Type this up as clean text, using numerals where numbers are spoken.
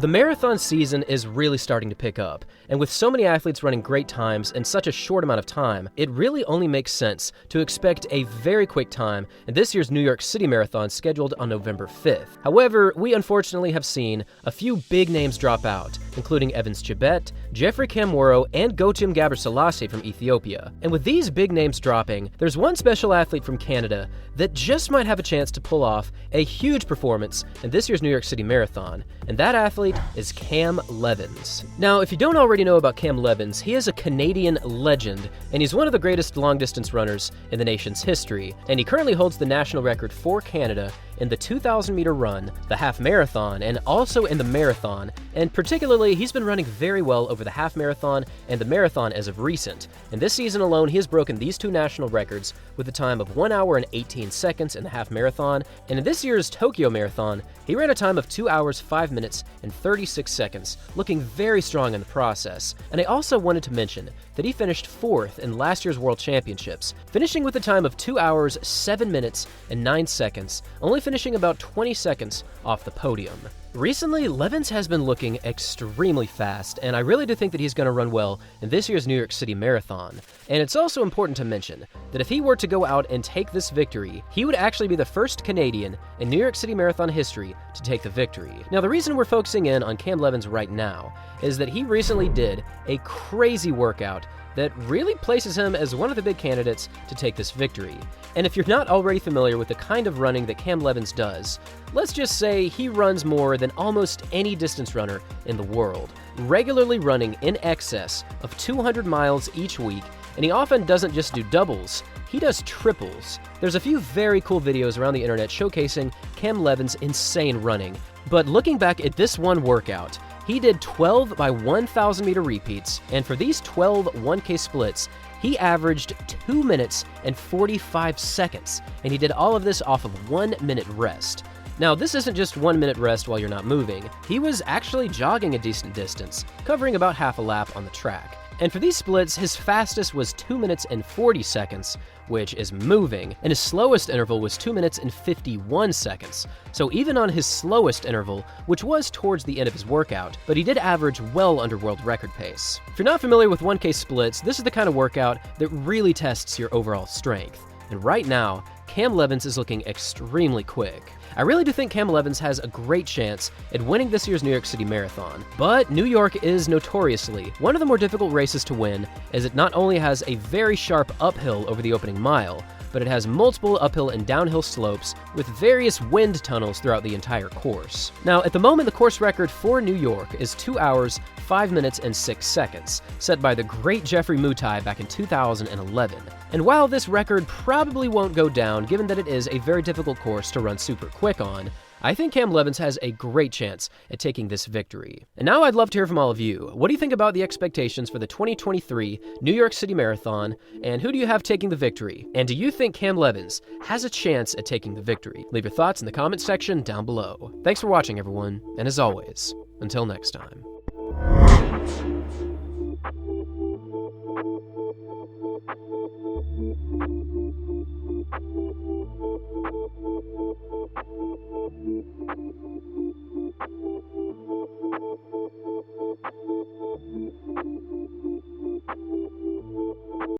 The marathon season is really starting to pick up, and with so many athletes running great times in such a short amount of time, it really only makes sense to expect a very quick time in this year's New York City Marathon scheduled on November 5th. However, we unfortunately have seen a few big names drop out, including Evans Chebet, Jeffrey Kamworor, and Gautam Ghebreselassie from Ethiopia. And with these big names dropping, there's one special athlete from Canada that just might have a chance to pull off a huge performance in this year's New York City Marathon, and that athlete is Cam Levins. Now, if you don't already know about Cam Levins, he is a Canadian legend, and he's one of the greatest long-distance runners in the nation's history, and he currently holds the national record for Canada in the 2,000-meter run, the half marathon, and also in the marathon, and particularly, he's been running very well over the half marathon and the marathon as of recent. And this season alone, he has broken these two national records with a time of 1 hour and 18 seconds in the half marathon, and in this year's Tokyo Marathon, he ran a time of 2 hours, 5 minutes, and 36 seconds, looking very strong in the process. And I also wanted to mention that he finished 4th in last year's World Championships, finishing with a time of 2 hours, 7 minutes, and 9 seconds, only finishing about 20 seconds off the podium. Recently, Levins has been looking extremely fast, and I really do think that he's going to run well in this year's New York City Marathon. And it's also important to mention that if he were to go out and take this victory, he would actually be the first Canadian in New York City Marathon history to take the victory. Now, the reason we're focusing in on Cam Levins right now is that he recently did a crazy workout that really places him as one of the big candidates to take this victory. And if you're not already familiar with the kind of running that Cam Levins does, let's just say he runs more than almost any distance runner in the world, regularly running in excess of 200 miles each week, and he often doesn't just do doubles, he does triples. There's a few very cool videos around the internet showcasing Cam Levins' insane running, but looking back at this one workout, he did 12 by 1,000 meter repeats, and for these 12 1K splits, he averaged 2 minutes and 45 seconds, and he did all of this off of 1 minute rest. Now, this isn't just 1 minute rest while you're not moving. He was actually jogging a decent distance, covering about half a lap on the track. And for these splits, his fastest was 2 minutes and 40 seconds, which is moving, and his slowest interval was 2 minutes and 51 seconds. So even on his slowest interval, which was towards the end of his workout, but he did average well under world record pace. If you're not familiar with 1K splits, this is the kind of workout that really tests your overall strength. And right now, Cam Levins is looking extremely quick. I really do think Cam Levins has a great chance at winning this year's New York City Marathon. But New York is notoriously one of the more difficult races to win, as it not only has a very sharp uphill over the opening mile, but it has multiple uphill and downhill slopes with various wind tunnels throughout the entire course. Now, at the moment, the course record for New York is 2 hours, 5 minutes, and 6 seconds, set by the great Jeffrey Mutai back in 2011. And while this record probably won't go down, given that it is a very difficult course to run super quick on, I think Cam Levins has a great chance at taking this victory. And now I'd love to hear from all of you. What do you think about the expectations for the 2023 New York City Marathon, and who do you have taking the victory? And do you think Cam Levins has a chance at taking the victory? Leave your thoughts in the comment section down below. Thanks for watching, everyone, and as always, until next time.